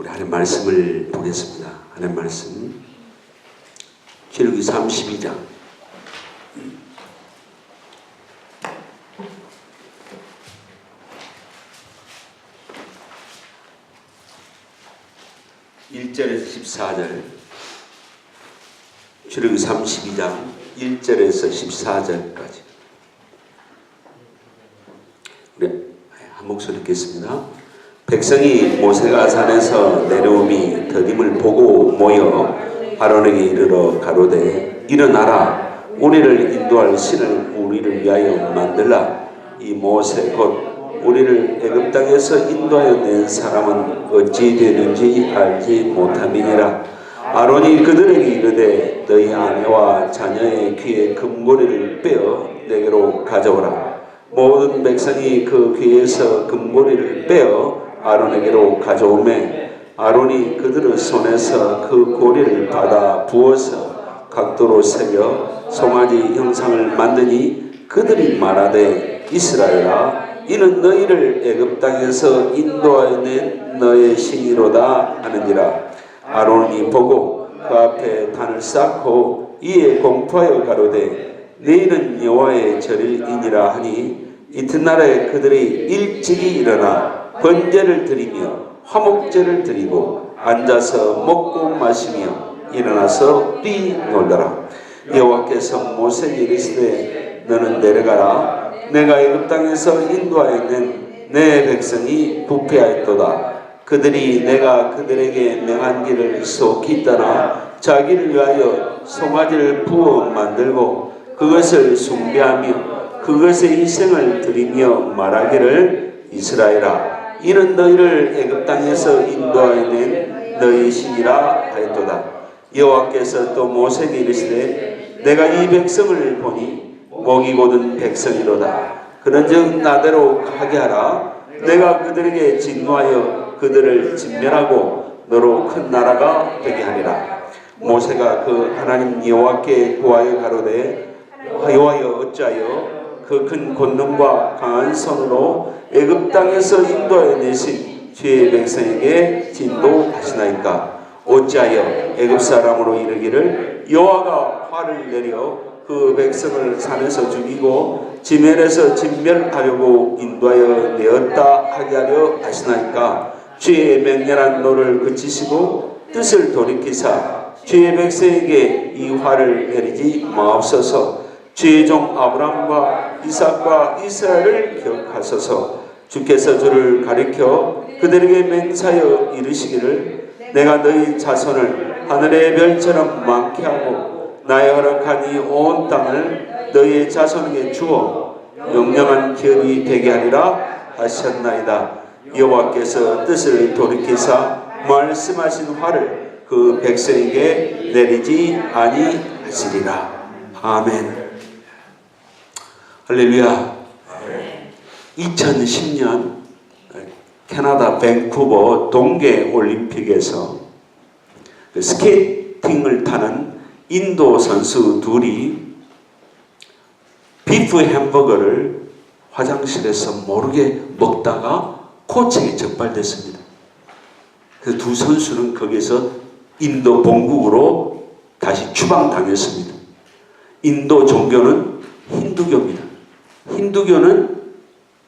우리 하나님 말씀을 보겠습니다. 하나님 말씀 출애굽기 32장 1절에서 14절, 출애굽기 32장 1절에서 14절까지 우리 한 목소리 읽겠습니다. 백성이 모세가 산에서 내려오니 더딤을 보고 모여 아론에게 이르러 가로되 일어나라, 우리를 인도할 신을 우리를 위하여 만들라. 이 모세 곧 우리를 애굽 땅에서 인도하여 낸 사람은 어찌 되는지 알지 못함이니라. 아론이 그들에게 이르되 너희 아내와 자녀의 귀에 금고리를 빼어 내게로 가져오라. 모든 백성이 그 귀에서 금고리를 빼어 아론에게로 가져오매 아론이 그들의 손에서 그 고리를 받아 부어서 각도로 새겨 송아지 형상을 만드니 그들이 말하되 이스라엘아, 이는 너희를 애굽 땅에서 인도하여 낸 너의 신이로다 하느니라. 아론이 보고 그 앞에 단을 쌓고 이에 공포하여 가로되 내일은 여호와의 절일이니라 하니 이튿날에 그들이 일찍이 일어나 번제를 드리며 화목제를 드리고 앉아서 먹고 마시며 일어나서 뛰놀더라. 여호와께서 모세에게 이르시되 너는 내려가라. 내가 애굽 땅에서 인도하여 낸 내 백성이 부패하였도다. 그들이 내가 그들에게 명한 길을 속히 따라 자기를 위하여 송아지를 부어 만들고 그것을 숭배하며 그것의 희생을 드리며 말하기를 이스라엘아, 이는 너희를 애굽 땅에서 인도하여 낸 너희 신이라 하였도다. 여호와께서 또 모세에게 이르시되 내가 이 백성을 보니 목이 곧은 백성이로다. 그런즉 나대로 하게 하라. 내가 그들에게 진노하여 그들을 진멸하고 너로 큰 나라가 되게 하리라. 모세가 그 하나님 여호와께 구하여 가로되 여호와여, 어찌하여 그 큰 권능과 강한 손으로 애굽 땅에서 인도하여 내신 주의 백성에게 진도하시나이까. 어찌하여 애굽 사람으로 이르기를 여호와가 화를 내려 그 백성을 산에서 죽이고 지면에서 진멸하려고 인도하여 내었다 하게 하려 하시나이까. 주의 맹렬한 노를 그치시고 뜻을 돌이키사 주의 백성에게 이 화를 내리지 마옵소서. 주의 종 아브라함과 이삭과 이스라엘을 기억하소서. 주께서 저를 가리켜 그들에게 맹사하여 이르시기를 내가 너희 자손을 하늘의 별처럼 많게 하고 나의 허락한 이 온 땅을 너희의 자손에게 주어 영영한 기업이 되게 하리라 하셨나이다. 여호와께서 뜻을 돌이키사 말씀하신 화를 그 백성에게 내리지 아니하시리라. 아멘. 할렐루야. 2010년 캐나다 밴쿠버 동계 올림픽에서 스케이팅을 타는 인도 선수 둘이 비프 햄버거를 화장실에서 모르게 먹다가 코치에게 적발됐습니다. 그 두 선수는 거기서 인도 본국으로 다시 추방당했습니다. 인도 종교는 힌두교입니다. 힌두교는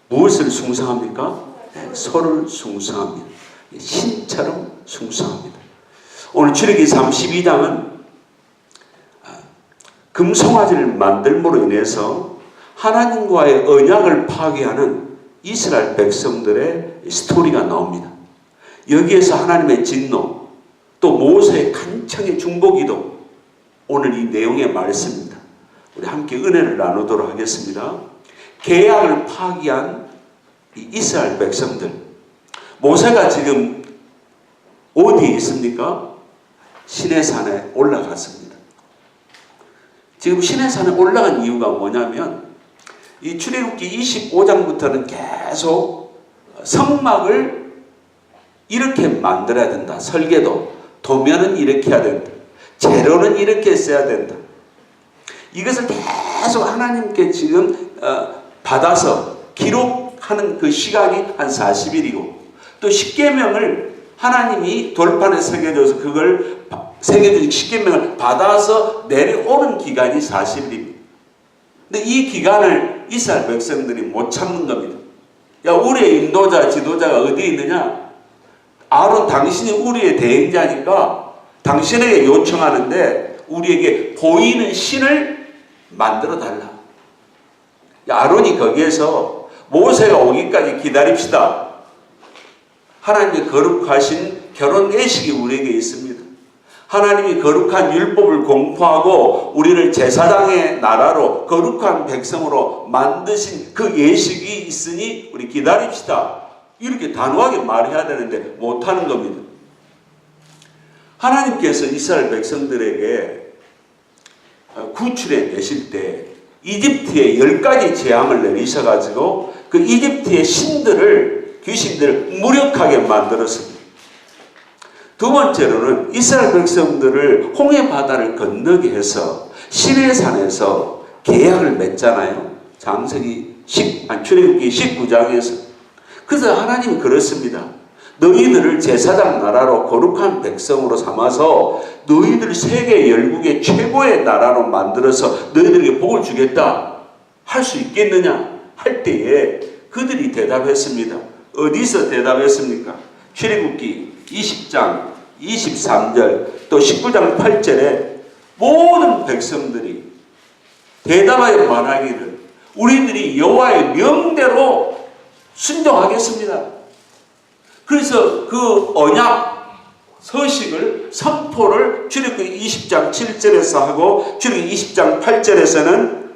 무엇을 숭상합니까? 소를 숭상합니다. 신처럼 숭상합니다. 오늘 출애굽기 32장은 금송아지를 만들므로 인해서 하나님과의 언약을 파괴하는 이스라엘 백성들의 스토리가 나옵니다. 여기에서 하나님의 진노, 또 모세의 간청의 중보기도, 오늘 이 내용의 말씀입니다. 우리 함께 은혜를 나누도록 하겠습니다. 계약을 파기한 이 이스라엘 백성들, 모세가 지금 어디에 있습니까? 시내산에 올라갔습니다. 지금 시내산에 올라간 이유가 뭐냐면 이 출애굽기 25장부터는 계속 성막을 이렇게 만들어야 된다. 설계도, 도면은 이렇게 해야 된다. 재료는 이렇게 써야 된다. 이것을 계속 하나님께 지금 받아서 기록하는 그 시간이 한 40일이고 또 십계명을 하나님이 돌판에 새겨줘서 그걸 새겨준 십계명을 받아서 내려오는 기간이 40일입니다. 근데 이 기간을 이스라엘 백성들이 못 참는 겁니다. 야, 우리의 인도자, 지도자가 어디에 있느냐? 아론, 당신이 우리의 대행자니까 당신에게 요청하는데 우리에게 보이는 신을 만들어 달라. 아론이 거기에서 모세가 오기까지 기다립시다. 하나님의 거룩하신 결혼 예식이 우리에게 있습니다. 하나님이 거룩한 율법을 공포하고 우리를 제사장의 나라로 거룩한 백성으로 만드신 그 예식이 있으니 우리 기다립시다. 이렇게 단호하게 말해야 되는데 못하는 겁니다. 하나님께서 이스라엘 백성들에게 구출해 내실 때 이집트에 10가지 재앙을 내리셔가지고 그 이집트의 신들을, 귀신들을 무력하게 만들었습니다. 두 번째로는 이스라엘 백성들을 홍해 바다를 건너게 해서 시내산에서 계약을 맺잖아요. 출애굽기 19장에서. 그래서 하나님은 그렇습니다. 너희들을 제사장 나라로 거룩한 백성으로 삼아서 너희들 세계 열국의 최고의 나라로 만들어서 너희들에게 복을 주겠다. 할 수 있겠느냐? 할 때에 그들이 대답했습니다. 어디서 대답했습니까? 출애굽기 20장 23절 또 19장 8절에 모든 백성들이 대답하여 말하기를 우리들이 여호와의 명대로 순종하겠습니다. 그래서 그 언약 서식을 선포를 출애굽기 20장 7절에서 하고 출애굽기 20장 8절에서는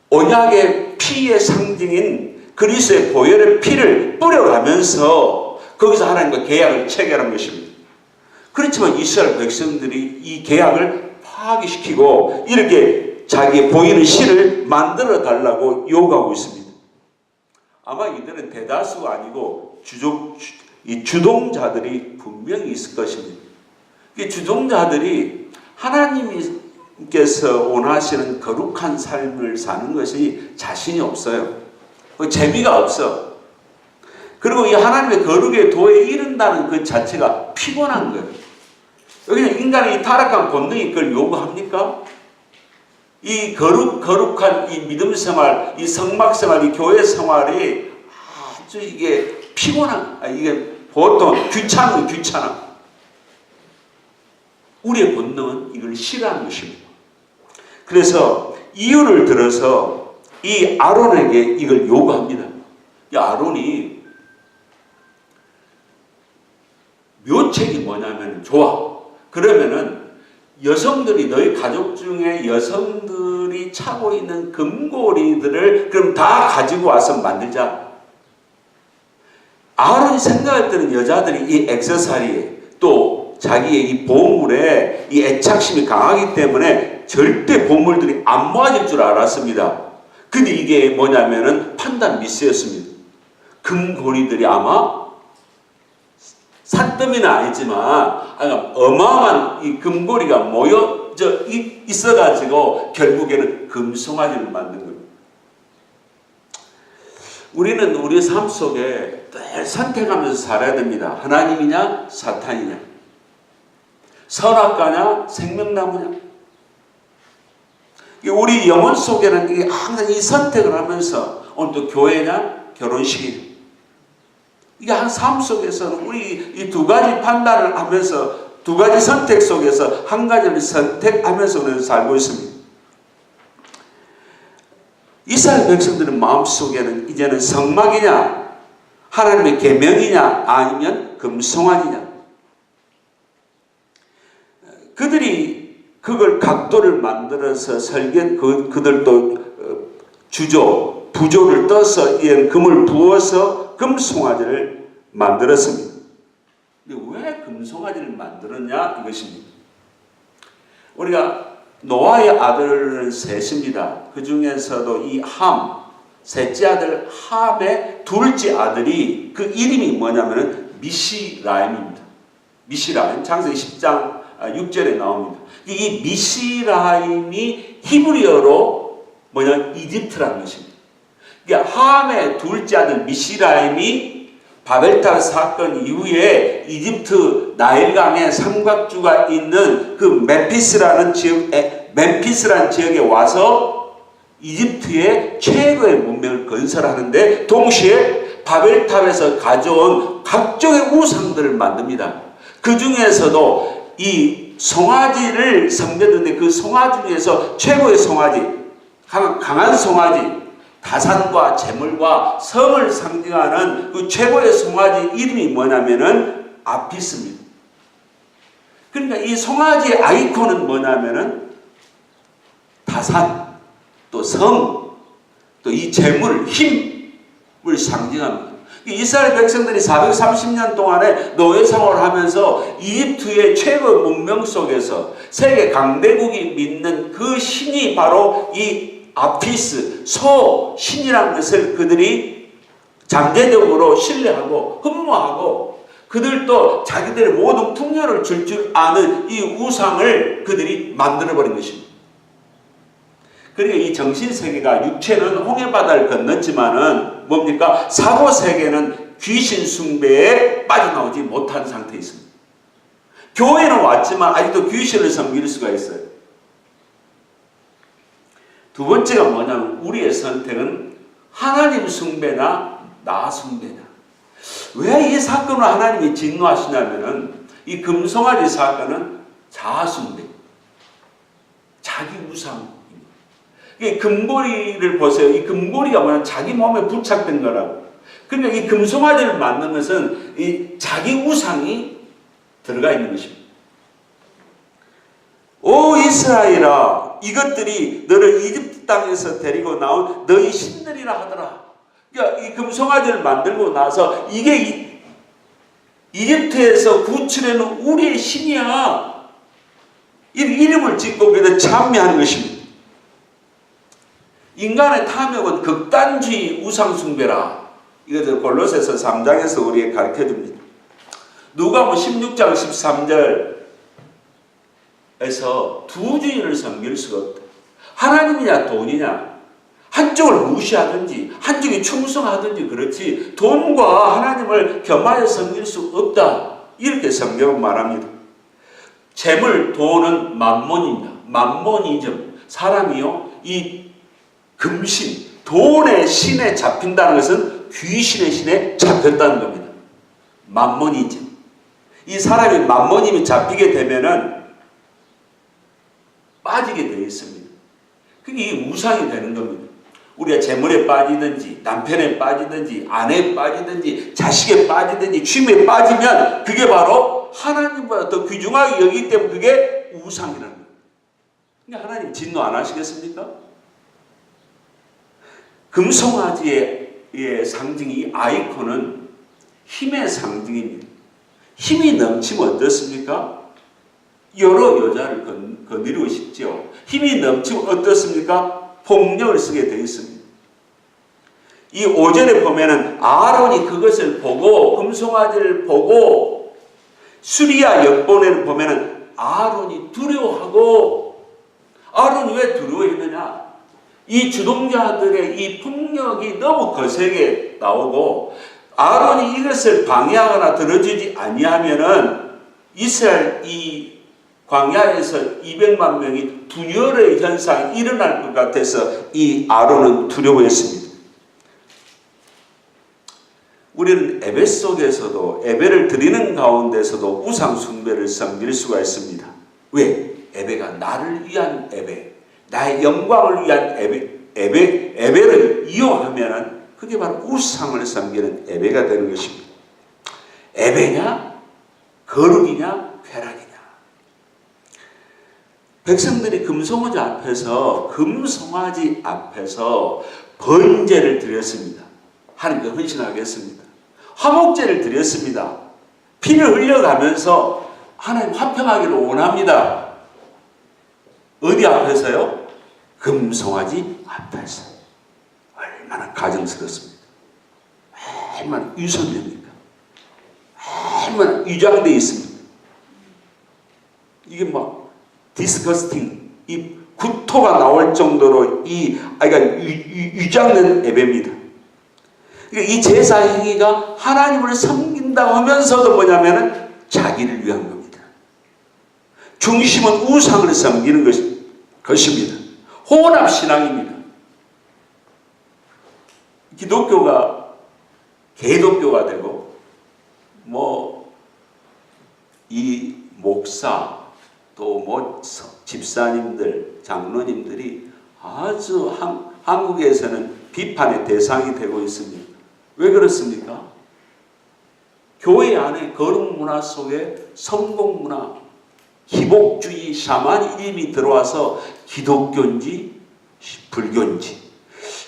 언약의 피의 상징인 그리스도의 보혈의 피를 뿌려가면서 거기서 하나님과 계약을 체결한 것입니다. 그렇지만 이스라엘 백성들이 이 계약을 파기시키고 이렇게 자기의 보이는 신을 만들어 달라고 요구하고 있습니다. 아마 이들은 대다수가 아니고 주동자들이 분명히 있을 것입니다. 이 주동자들이 하나님께서 원하시는 거룩한 삶을 사는 것이 자신이 없어요. 재미가 없어. 그리고 이 하나님의 거룩의 도에 이른다는 그 자체가 피곤한 거예요. 여기는 인간의 타락한 본능이 그걸 요구합니까? 이 거룩한 이 믿음 생활, 이 성막 생활, 이 교회 생활이 아주 이게 피곤한, 이게 보통 귀찮아. 우리의 본능은 이걸 싫어하는 것입니다. 그래서 이유를 들어서 이 아론에게 이걸 요구합니다. 이 아론이 묘책이 뭐냐면 좋아. 그러면은 여성들이 너희 가족 중에 여성들이 차고 있는 금고리들을 그럼 다 가지고 와서 만들자. 아론이 생각할 때는 여자들이 이 액세서리에 또 자기의 이 보물에 이 애착심이 강하기 때문에 절대 보물들이 안 모아질 줄 알았습니다. 근데 이게 뭐냐면은 판단 미스였습니다. 금고리들이 아마 산더미는 아니지만 어마어마한 이 금고리가 모여져 있어가지고 결국에는 금송아지를 만든 겁니다. 우리는 우리 삶 속에 늘 선택하면서 살아야 됩니다. 하나님이냐 사탄이냐, 선악과냐 생명나무냐. 우리 영혼 속에는 이게 항상 이 선택을 하면서 오늘 또 교회냐 결혼식이냐, 이게 한 삶 속에서는 우리 이 두 가지 판단을 하면서 두 가지 선택 속에서 한 가지를 선택하면서 우리는 살고 있습니다. 이스라엘 백성들의 마음속에는 이제는 성막이냐 하나님의 계명이냐 아니면 금송아지냐, 그들이 그걸 각도를 만들어서 그들도 부조를 떠서 금을 부어서 금송아지를 만들었습니다. 근데 왜 금송아지를 만들었냐 이것입니다. 우리가 노아의 아들은 셋입니다. 그 중에서도 이 셋째 아들 함의 둘째 아들이 그 이름이 뭐냐면은 미시라임입니다. 미시라임 창세기 10장 6절에 나옵니다. 이 미시라임이 히브리어로 이집트라는 것입니다. 함의 둘째 아들 미시라임이 바벨탑 사건 이후에 이집트 나일강의 삼각주가 있는 그 멤피스라는 지역에 와서 이집트의 최고의 문명을 건설하는데 동시에 바벨탑에서 가져온 각종의 우상들을 만듭니다. 그 중에서도 이 송아지를 섬겼는데 그 송아지 중에서 최고의 송아지, 강한 송아지, 다산과 재물과 성을 상징하는 그 최고의 송아지 이름이 뭐냐면은 아피스입니다. 그러니까 이 송아지의 아이콘은 뭐냐면은 다산, 또 성, 또 이 재물, 힘을 상징합니다. 이스라엘 백성들이 430년 동안에 노예 생활을 하면서 이집트의 최고 문명 속에서 세계 강대국이 믿는 그 신이 바로 이 아피스, 신이라는 것을 그들이 잠재적으로 신뢰하고 흠모하고 그들도 자기들의 모든 풍요를 줄 아는 이 우상을 그들이 만들어버린 것입니다. 그러니까 이 정신세계가 육체는 홍해바다를 건넜지만은 뭡니까? 사고세계는 귀신 숭배에 빠져나오지 못한 상태에 있습니다. 교회는 왔지만 아직도 귀신을 섬길 수가 있어요. 두 번째가 뭐냐면 우리의 선택은 하나님 숭배나 나 숭배냐. 왜 이 사건을 하나님이 진노하시냐면은 이 금송아지 사건은 자아숭배, 자기 우상. 이 금고리를 보세요. 이 금고리가 뭐냐? 자기 몸에 부착된 거라고. 그러니까 이 금송아지를 만든 것은 이 자기 우상이 들어가 있는 것입니다. 오 이스라엘아, 이것들이 너를 이집트 땅에서 데리고 나온 너희 신들이라 하더라. 그러니까 이 금송아지를 만들고 나서 이게 이집트에서 구출해낸 우리의 신이야. 이 이름을 짓고 그래서 찬미하는 것입니다. 인간의 탐욕은 극단주의 우상숭배라. 이것을 골로새서 3장에서 우리에게 가르쳐줍니다. 누가복음 16장 13절에서 두 주인을 섬길 수가 없다. 하나님이냐 돈이냐. 한쪽을 무시하든지 한쪽에 충성하든지 그렇지 돈과 하나님을 겸하여 섬길 수 없다. 이렇게 성경은 말합니다. 재물, 돈은 만몬입니다. 만몬이즘. 사람이요 이 금신, 돈의 신에 잡힌다는 것은 귀신의 신에 잡혔다는 겁니다. 만몬이즘. 이 사람이 만몬임이 잡히게 되면은 빠지게 되어 있습니다. 그게 우상이 되는 겁니다. 우리가 재물에 빠지든지 남편에 빠지든지 아내에 빠지든지 자식에 빠지든지 취미에 빠지면 그게 바로 하나님보다 더 귀중하게 여기기 때문에 그게 우상이라는 거예요. 그러니까 하나님 진노 안 하시겠습니까? 금송아지의 상징이 이 아이콘은 힘의 상징입니다. 힘이 넘치면 어떻습니까? 여러 여자를 거느리고 싶죠. 힘이 넘치면 어떻습니까? 폭력을 쓰게 되어 있습니다. 이 5절에 보면은 아론이 그것을 보고 금송아지를 보고 수리아 역본에는 보면은 아론이 두려워하고 아론이 왜 두려워했느냐? 이 주동자들의 이 폭력이 너무 거세게 나오고 아론이 이것을 방해하거나 들어주지 아니하면은 이스라엘 이 광야에서 200만 명이 분열의 현상이 일어날 것 같아서 이 아론은 두려워했습니다. 우리는 예배 속에서도 예배를 드리는 가운데서도 우상 숭배를 섬길 수가 있습니다. 왜? 예배가 나를 위한 예배, 나의 영광을 위한 예배를 이용하면 그게 바로 우상을 섬기는 예배가 되는 것입니다. 예배냐? 거룩이냐? 쾌락이냐? 백성들이 금송아지 앞에서 번제를 드렸습니다. 하나님께 헌신하겠습니다. 화목제를 드렸습니다. 피를 흘려가면서 하나님 화평하기를 원합니다. 어디 앞에서요? 금송아지 앞에서. 얼마나 가정스럽습니다. 얼마나 유선됩니까? 얼마나 위장되어 있습니다. 이게 막 디스커스팅, 이 구토가 나올 정도로 위장된 예배입니다. 그러니까 이 제사 행위가 하나님을 섬긴다고 하면서도 뭐냐면은 자기를 위한 겁니다. 중심은 우상을 섬기는 것입니다. 혼합신앙입니다. 기독교가 개독교가 되고 이 목사 또 집사님들 장로님들이 아주 한국에서는 비판의 대상이 되고 있습니다. 왜 그렇습니까? 교회 안에 거룩 문화 속에 성공 문화, 기복주의, 샤머니즘이 들어와서 기독교인지 불교인지,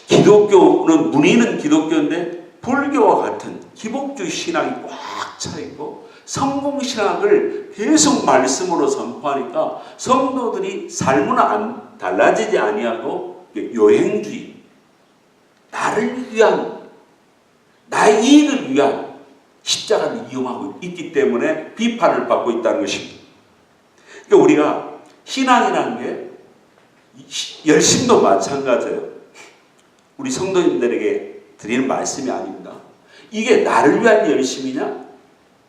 기독교는 문의는 기독교인데 불교와 같은 기복주의 신앙이 꽉 차 있고 성공신학을 계속 말씀으로 선포하니까 성도들이 삶은 달라지지 아니하고 요행주의, 나를 위한, 나의 이익을 위한 십자가를 이용하고 있기 때문에 비판을 받고 있다는 것입니다. 그러니까 우리가 신앙이라는 게 열심도 마찬가지예요. 우리 성도님들에게 드리는 말씀이 아닙니다. 이게 나를 위한 열심이냐?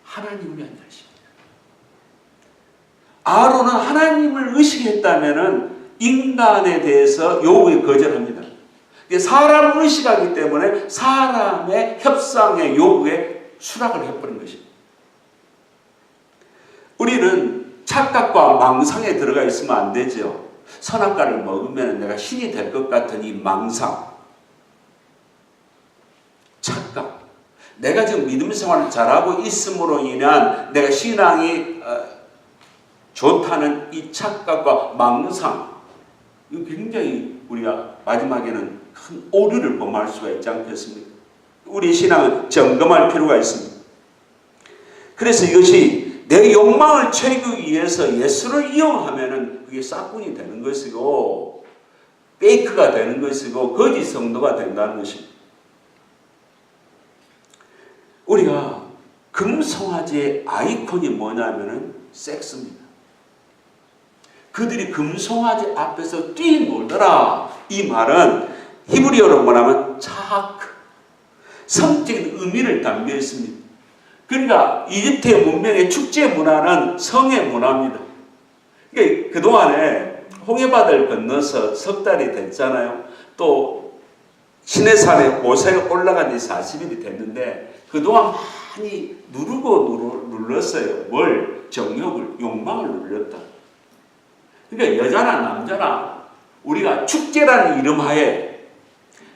하나님을 위한 열심이냐? 아론은 하나님을 의식했다면 인간에 대해서 요구에 거절합니다. 사람을 의식하기 때문에 사람의 협상의 요구에 수락을 해버린 것입니다. 우리는 착각과 망상에 들어가 있으면 안 되죠. 선악과를 먹으면 내가 신이 될 것 같은 이 망상, 착각, 내가 지금 믿음 생활을 잘하고 있음으로 인한 내가 신앙이 좋다는 이 착각과 망상, 이거 굉장히 우리가 마지막에는 큰 오류를 범할 수가 있지 않겠습니까? 우리 신앙은 점검할 필요가 있습니다. 그래서 이것이 내 욕망을 채우기 위해서 예수를 이용하면은 그게 싹군이 되는 것이고 페이크가 되는 것이고 거짓 성도가 된다는 것입니다. 우리가 금송아지의 아이콘이 뭐냐면은 섹스입니다. 그들이 금송아지 앞에서 뛰놀더라. 이 말은 히브리어로 뭐냐면 차하크, 성적인 의미를 담겨 있습니다. 그러니까 이집트의 문명의 축제 문화는 성의 문화입니다. 그러니까 그동안에 홍해바다를 건너서 석 달이 됐잖아요. 또 시내산에 모세가 올라간 지 40일이 됐는데 그동안 많이 눌렀어요. 뭘? 정욕을, 욕망을 눌렸다. 그러니까 여자나 남자나 우리가 축제라는 이름 하에,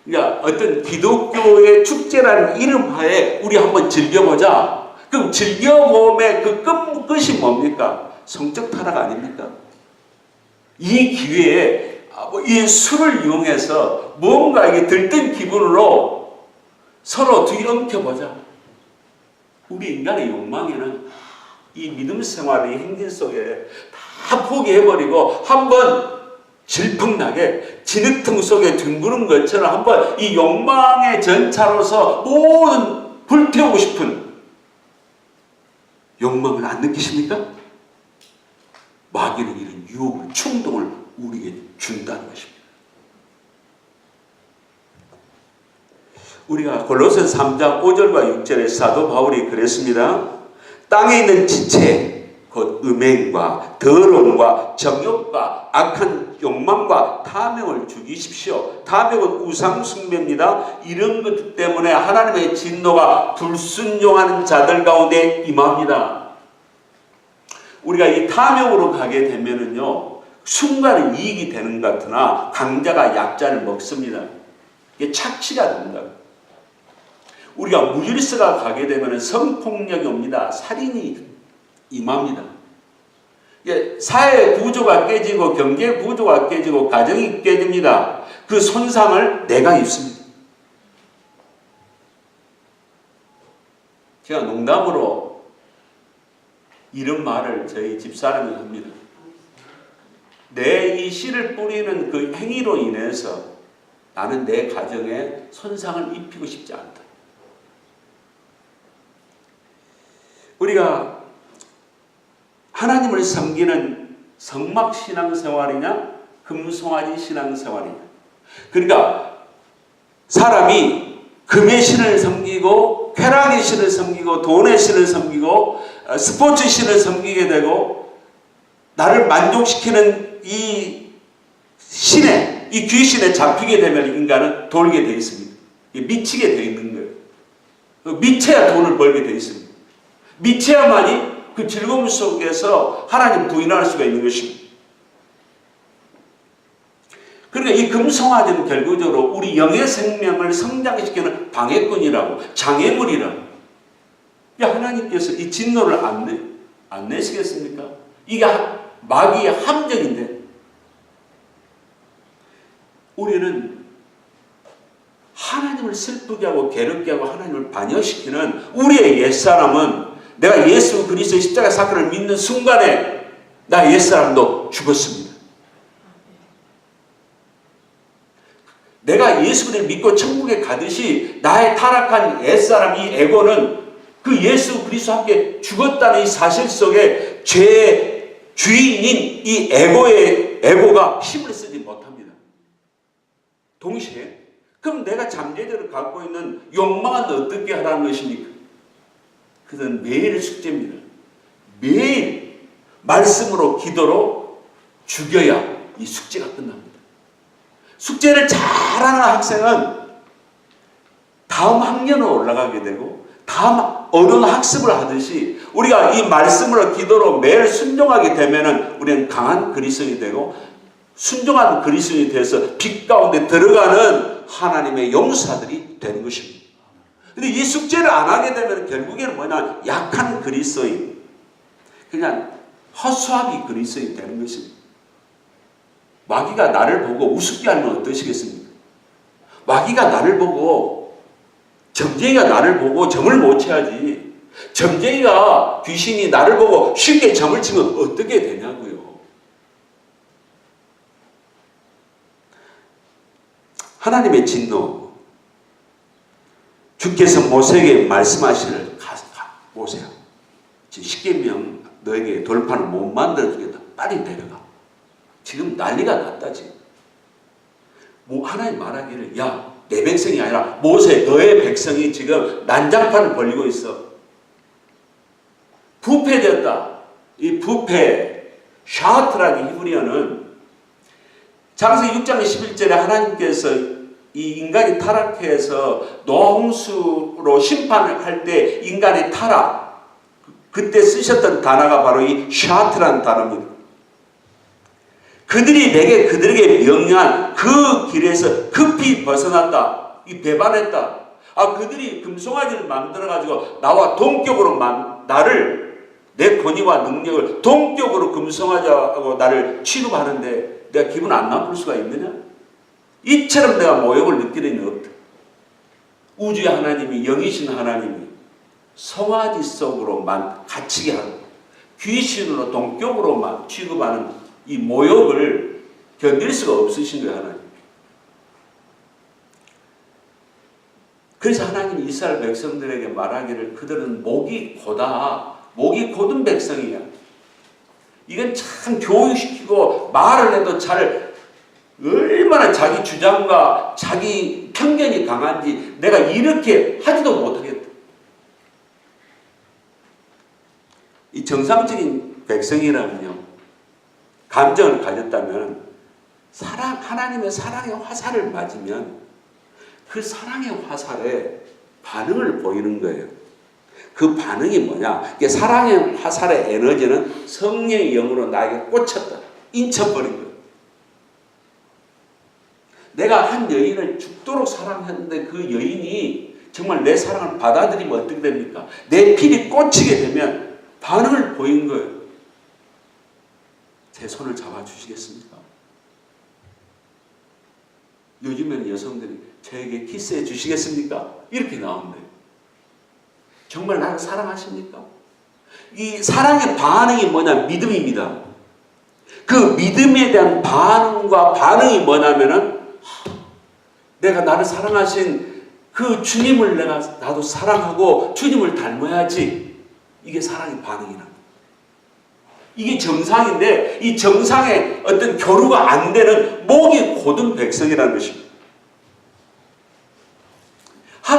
그러니까 어떤 기독교의 축제라는 이름 하에 우리 한번 즐겨보자. 그럼 즐겨봄의 그 끝이 뭡니까? 성적 타락 아닙니까? 이 기회에 이 술을 이용해서 뭔가 이게 들뜬 기분으로 서로 뒤엉켜보자. 우리 인간의 욕망에는 이 믿음 생활의 행진 속에 다 포기해버리고 한번 질풍나게 진흙탕 속에 뒹구는 것처럼 한번 이 욕망의 전차로서 모든 불태우고 싶은 욕망을 안 느끼십니까? 마귀는 이런 유혹을, 충동을 우리에게 준다는 것입니다. 우리가 골로새서 3장 5절과 6절에 사도 바울이 그랬습니다. 땅에 있는 지체, 곧 음행과 더러움과 정욕과 악한 욕망과 탐욕을 죽이십시오. 탐욕은 우상숭배입니다. 이런 것 때문에 하나님의 진노가 불순종하는 자들 가운데 임합니다. 우리가 이 탐욕으로 가게 되면은요, 순간은 이익이 되는 것 같으나 강자가 약자를 먹습니다. 이게 착취가 됩니다. 우리가 무질서가 가게 되면 성폭력이 옵니다. 살인이 임합니다. 사회 구조가 깨지고 경제 구조가 깨지고 가정이 깨집니다. 그 손상을 내가 입습니다. 제가 농담으로 이런 말을 저희 집사람이 합니다. 내 이 씨를 뿌리는 그 행위로 인해서 나는 내 가정에 손상을 입히고 싶지 않다. 우리가 하나님을 섬기는 성막 신앙생활이냐 금송아지 신앙생활이냐. 그러니까 사람이 금의 신을 섬기고 쾌락의 신을 섬기고 돈의 신을 섬기고 스포츠 신을 섬기게 되고 나를 만족시키는 이 신에 이 귀신에 잡히게 되면 인간은 돌게 되어 있습니다. 미치게 되어 있는 거예요. 미쳐야 돈을 벌게 되어 있습니다. 미쳐야만이 그 즐거움 속에서 하나님 부인할 수가 있는 것입니다. 그러니까 이 금송아지는 결국적으로 우리 영의 생명을 성장시키는 방해꾼이라고, 장애물이라고. 야, 하나님께서 이 진노를 안 내시겠습니까? 이게 마귀의 함정인데, 우리는 하나님을 슬프게 하고 괴롭게 하고 하나님을 반역시키는 우리의 옛사람은 내가 예수 그리스도의 십자가 사건을 믿는 순간에 나 옛사람도 죽었습니다. 내가 예수 그리스도를 믿고 천국에 가듯이 나의 타락한 옛사람 이 에고는 그 예수 그리스도와 함께 죽었다는 이 사실 속에 죄의 주인인 이 에고가 힘을 쓰지 못합니다. 동시에 그럼 내가 잠재적으로 갖고 있는 욕망은 어떻게 하라는 것입니까? 그것은 매일 숙제입니다. 매일 말씀으로 기도로 죽여야 이 숙제가 끝납니다. 숙제를 잘하는 학생은 다음 학년으로 올라가게 되고 다음 어른 학습을 하듯이 우리가 이 말씀으로 기도로 매일 순종하게 되면 우리는 강한 그리스도인이 되고 순종한 그리스도인이 돼서 빛 가운데 들어가는 하나님의 용사들이 되는 것입니다. 근데 이 숙제를 안 하게 되면 결국에는 뭐냐? 약한 그리스도인, 그냥 허수아비 그리스도인이 되는 것입니다. 마귀가 나를 보고 우습게 하면 어떠시겠습니까? 마귀가 나를 보고, 점쟁이가 나를 보고 점을 못 쳐야지. 점쟁이가, 귀신이 나를 보고 쉽게 점을 치면 어떻게 되냐고요. 하나님의 진노, 주께서 모세에게 말씀하시를 모세야, 십계명 너에게 돌판을 못 만들어주겠다. 빨리 내려가. 지금 난리가 났다. 지금 하나님 말하기를, 야, 내 백성이 아니라 모세 너의 백성이 지금 난장판을 벌리고 있어. 부패되었다. 이 부패, 샤트라는 히브리어는 창세기 6장 11절에 하나님께서 이 인간이 타락해서 노홍수로 심판을 할 때 인간의 타락, 그때 쓰셨던 단어가 바로 이 샤트라는 단어입니다. 그들에게 명령한 그 길에서 급히 벗어났다. 이 배반했다. 그들이 금송아지를 만들어가지고 나와 동격으로 나를, 내 권위와 능력을 동격으로 금송아지하고 나를 취급하는데 내가 기분 안 나쁠 수가 있느냐? 이처럼 내가 모욕을 느낄 리는 없다. 우주의 하나님이, 영이신 하나님이 송아지 속으로만 갇히게 하고 귀신으로 동격으로만 취급하는 이 모욕을 견딜 수가 없으신 거예요, 하나님. 그래서 하나님이 이스라엘 백성들에게 말하기를 그들은 목이 고다. 목이 고든 백성이야. 이건 참 교육시키고 말을 해도 얼마나 자기 주장과 자기 편견이 강한지 내가 이렇게 하지도 못하겠다. 이 정상적인 백성이라면요, 감정을 가졌다면 하나님의 사랑의 화살을 맞으면 그 사랑의 화살에 반응을 보이는 거예요. 그 반응이 뭐냐? 사랑의 화살의 에너지는 성령의 영으로 나에게 꽂혔다. 인쳐버린 거예요. 내가 한 여인을 죽도록 사랑했는데 그 여인이 정말 내 사랑을 받아들이면 어떻게 됩니까? 내 필이 꽂히게 되면 반응을 보인 거예요. 제 손을 잡아주시겠습니까? 요즘에는 여성들이 저에게 키스해 주시겠습니까? 이렇게 나온대요. 정말 나를 사랑하십니까? 이 사랑의 반응이 뭐냐? 믿음입니다. 그 믿음에 대한 반응이 뭐냐면은 내가 나를 사랑하신 그 주님을 나도 사랑하고 주님을 닮아야지. 이게 사랑의 반응이랍니다. 이게 정상인데 이 정상의 어떤 교류가 안 되는 목이 고든 백성이라는 것입니다.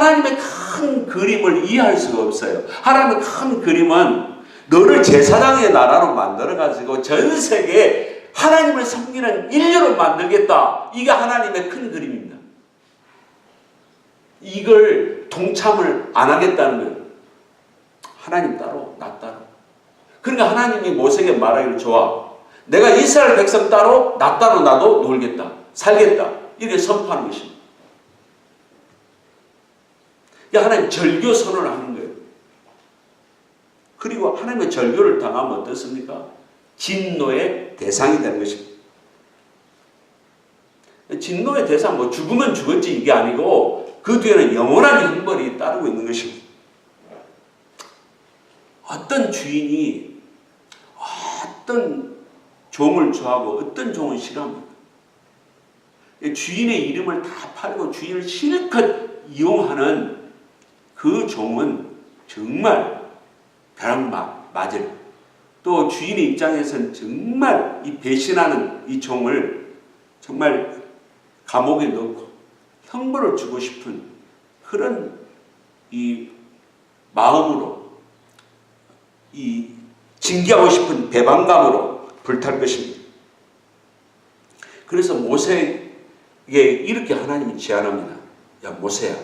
하나님의 큰 그림을 이해할 수가 없어요. 하나님의 큰 그림은 너를 제사장의 나라로 만들어가지고 전 세계에 하나님을 섬기는 인류로 만들겠다. 이게 하나님의 큰 그림입니다. 이걸 동참을 안 하겠다는 거예요. 하나님 따로, 나 따로. 그러니까 하나님이 모세에게 말하기를 좋아. 내가 이스라엘 백성 따로, 나 따로 나도 놀겠다. 살겠다. 이렇게 선포하는 것입니다. 하나님 절교 선언을 하는 거예요. 그리고 하나님의 절교를 당하면 어떻습니까? 진노의 대상이 되는 것입니다. 진노의 대상, 뭐 죽으면 죽었지 이게 아니고 그 뒤에는 영원한 형벌이 따르고 있는 것입니다. 어떤 주인이 어떤 종을 좋아하고 어떤 종을 싫어합니까? 주인의 이름을 다 팔고 주인을 실컷 이용하는 그 종은 정말 벼락 맞을. 또 주인의 입장에서는 정말 이 배신하는 이 종을 정말 감옥에 넣고 형벌을 주고 싶은 그런 이 마음으로 이 징계하고 싶은 배반감으로 불탈 것입니다. 그래서 모세에게 이렇게 하나님이 제안합니다. 야 모세야,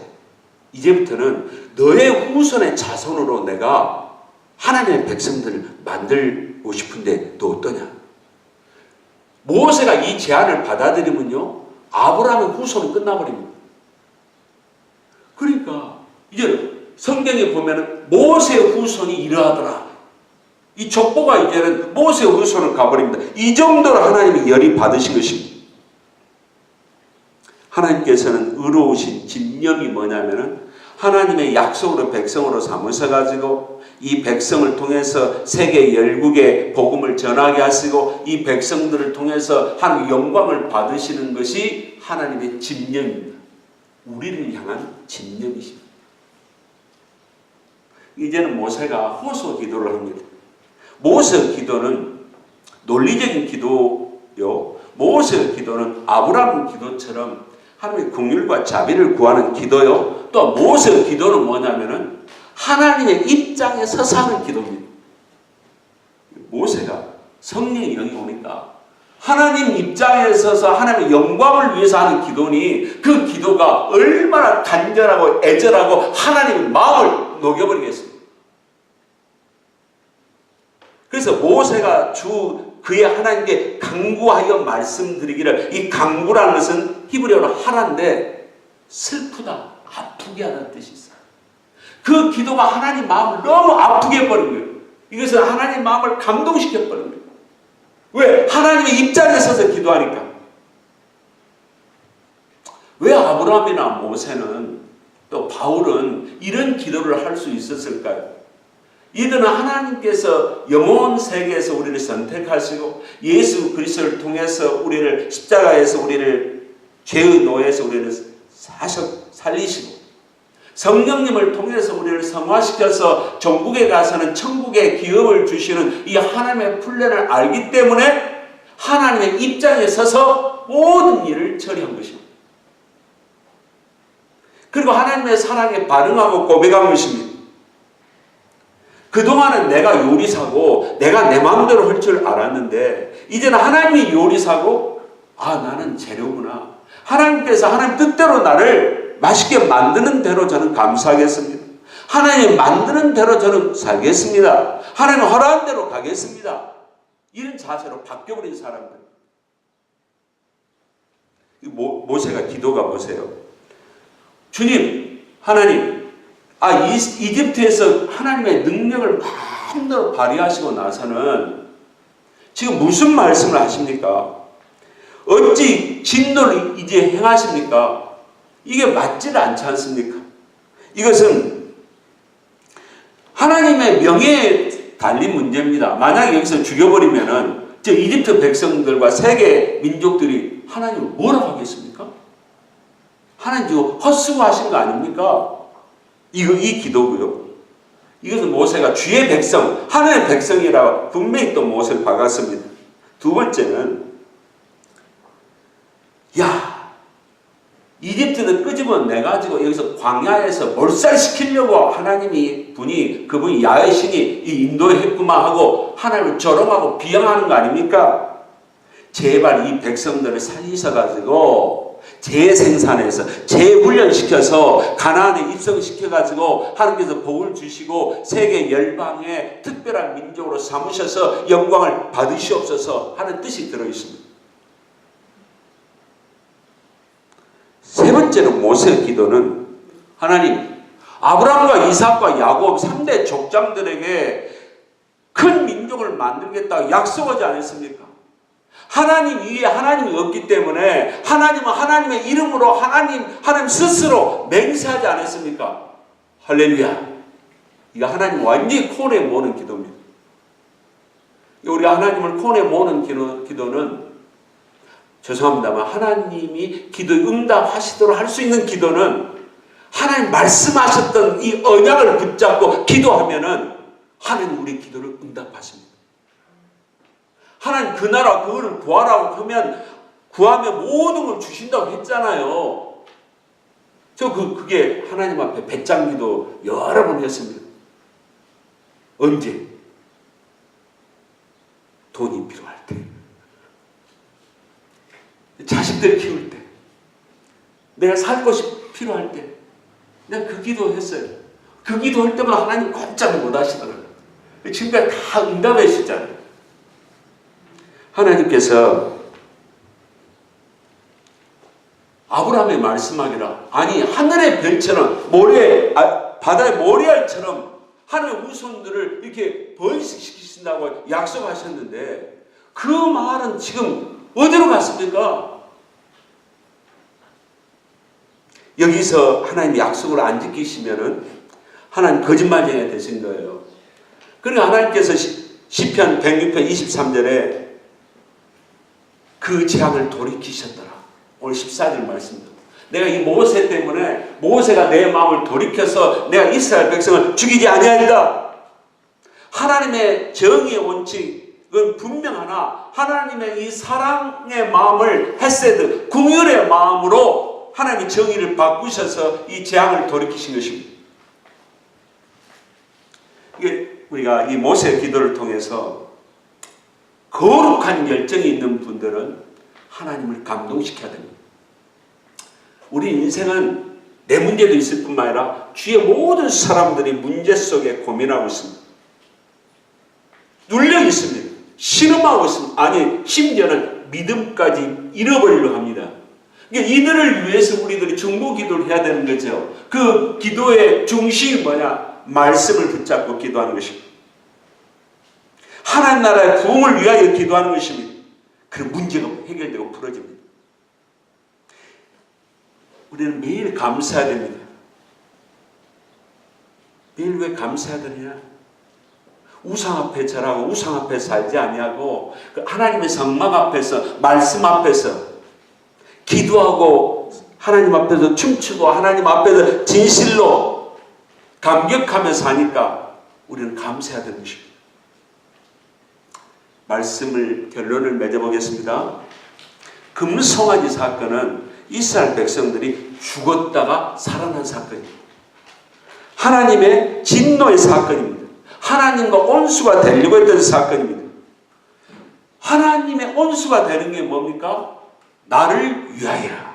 이제부터는 너의 후손의 자손으로 내가 하나님의 백성들을 만들고 싶은데 너 어떠냐? 모세가 이 제안을 받아들이면요, 아브라함의 후손은 끝나버립니다. 그러니까 이제 성경에 보면은 모세의 후손이 이러하더라. 이 족보가 이제는 모세의 후손을 가버립니다. 이 정도로 하나님이 열이 받으신 것입니다. 하나님께서는 의로우신 집념이 뭐냐면은 하나님의 약속으로 백성으로 삼으셔 가지고 이 백성을 통해서 세계 열국에 복음을 전하게 하시고 이 백성들을 통해서 하나님 영광을 받으시는 것이 하나님의 집념입니다. 우리를 향한 집념이십니다. 이제는 모세가 호소 기도를 합니다. 모세 기도는 논리적인 기도요. 모세 기도는 아브라함 기도처럼 하나님의 긍휼과 자비를 구하는 기도요. 또 모세 기도는 뭐냐면은 하나님의 입장에 서서 하는 기도입니다. 모세가 성령의 영이 오니까 하나님 입장에 서서 하나님의 영광을 위해서 하는 기도니 그 기도가 얼마나 간절하고 애절하고 하나님의 마음을 녹여버리겠습니까? 그래서 모세가 그의 하나님께 간구하여 말씀드리기를, 이 간구라는 것은 히브리어로 하라인데 슬프다, 아프게 하다는 뜻이 있어요. 그 기도가 하나님 마음을 너무 아프게 해버린 거예요. 이것은 하나님 마음을 감동시켜버린 거예요. 왜? 하나님의 입장에 서서 기도하니까. 왜 아브라함이나 모세는 또 바울은 이런 기도를 할 수 있었을까요? 이들은 하나님께서 영원 세계에서 우리를 선택하시고 예수 그리스도를 통해서 우리를 십자가에서 우리를 죄의 노예에서 우리를 살리시고 성령님을 통해서 우리를 성화시켜서 전국에 가서는 천국의 기업을 주시는 이 하나님의 플랜을 알기 때문에 하나님의 입장에 서서 모든 일을 처리한 것입니다. 그리고 하나님의 사랑에 반응하고 고백한 것입니다. 그동안은 내가 요리사고 내가 내 마음대로 할 줄 알았는데 이제는 하나님이 요리사고 나는 재료구나. 하나님께서 하나님 뜻대로 나를 맛있게 만드는 대로 저는 감사하겠습니다. 하나님 만드는 대로 저는 살겠습니다. 하나님 허락한 대로 가겠습니다. 이런 자세로 바뀌어버린 사람들. 모세가 기도가 보세요. 주님, 하나님, 이집트에서 하나님의 능력을 마음대로 발휘하시고 나서는 지금 무슨 말씀을 하십니까? 어찌 진노를 이제 행하십니까? 이게 맞지 않지 않습니까? 이것은 하나님의 명예에 달린 문제입니다. 만약에 여기서 죽여버리면은 이집트 백성들과 세계 민족들이 하나님을 뭐라고 하겠습니까? 하나님 지금 헛수고하신 거 아닙니까? 이 기도고요. 이것은 모세가 주의 백성, 하나님의 백성이라고 분명히 또 모세를 박았습니다. 두 번째는 이집트를 끄집어내가지고 여기서 광야에서 몰살시키려고 하나님이 그분이 야훼 신이 이 인도했구만 하고 하나님을 조롱하고 비방하는 거 아닙니까? 제발 이 백성들을 살리셔가지고 재생산해서 재훈련시켜서 가나안에 입성시켜가지고 하나님께서 복을 주시고 세계 열방의 특별한 민족으로 삼으셔서 영광을 받으시옵소서 하는 뜻이 들어있습니다. 세 번째로 모세의 기도는 하나님 아브라함과 이삭과 야곱 3대 족장들에게 큰 민족을 만들겠다고 약속하지 않았습니까? 하나님 위에 하나님이 없기 때문에 하나님은 하나님의 이름으로 하나님 스스로 맹세하지 않았습니까? 할렐루야. 이거 하나님 완전히 코너에 모는 기도입니다. 우리가 하나님을 코너에 모는 기도는 죄송합니다만 하나님이 기도 응답하시도록 할 수 있는 기도는 하나님 말씀하셨던 이 언약을 붙잡고 기도하면은 하나님 우리 기도를 응답하십니다. 하나님 그 나라 그거를 구하라고 하면 구하면 모든 걸 주신다고 했잖아요. 그게 하나님 앞에 배짱기도 여러 번 했습니다. 언제? 돈이 필요할 때, 자식들 키울 때, 내가 살 것이 필요할 때, 내가 그 기도했어요. 그 기도할 때마다 하나님 꼼짝 못 하시더라고요. 지금까지 다 응답해 주시잖아요. 하나님께서 아브라함의 말씀하기라, 아니 하늘의 별처럼 바다의 모래알처럼 하늘의 후손들을 이렇게 번식시키신다고 약속하셨는데 그 말은 지금 어디로 갔습니까? 여기서 하나님 약속을 안 지키시면은 하나님 거짓말쟁이가 되신 거예요. 그러니까 하나님께서 시편 106편 23절에 그 재앙을 돌이키셨더라. 오늘 14절 말씀입니다. 내가 이 모세 때문에 모세가 내 마음을 돌이켜서 내가 이스라엘 백성을 죽이지 아니하리라. 하나님의 정의의 원칙은 분명하나 하나님의 이 사랑의 마음을 헤세드, 긍휼의 마음으로 하나님이 정의를 바꾸셔서 이 재앙을 돌이키신 것입니다. 이게 우리가 이 모세의 기도를 통해서 거룩한 열정이 있는 분들은 하나님을 감동시켜야 됩니다. 우리 인생은 내 문제도 있을 뿐만 아니라 주위의 모든 사람들이 문제 속에 고민하고 있습니다. 눌려 있습니다. 신음하고 있습니다. 아니 심지어는 믿음까지 잃어버리려고 합니다. 그러니까 이들을 위해서 우리들이 중보 기도를 해야 되는 거죠. 그 기도의 중심이 뭐냐? 말씀을 붙잡고 기도하는 것입니다. 하나님 나라의 부흥을 위하여 기도하는 것입니다. 그럼 문제가 해결되고 풀어집니다. 우리는 매일 감사해야 됩니다. 매일 왜 감사해야 되냐? 우상 앞에 절하고 우상 앞에 살지 아니하고 하나님의 성막 앞에서 말씀 앞에서 기도하고 하나님 앞에서 춤추고 하나님 앞에서 진실로 감격하면서 하니까 우리는 감사해야 되는 것입니다. 말씀을 결론을 맺어보겠습니다. 금송아지 사건은 이스라엘 백성들이 죽었다가 살아난 사건입니다. 하나님의 진노의 사건입니다. 하나님과 온수가 되려고 했던 사건입니다. 하나님의 온수가 되는 게 뭡니까? 나를 위하여.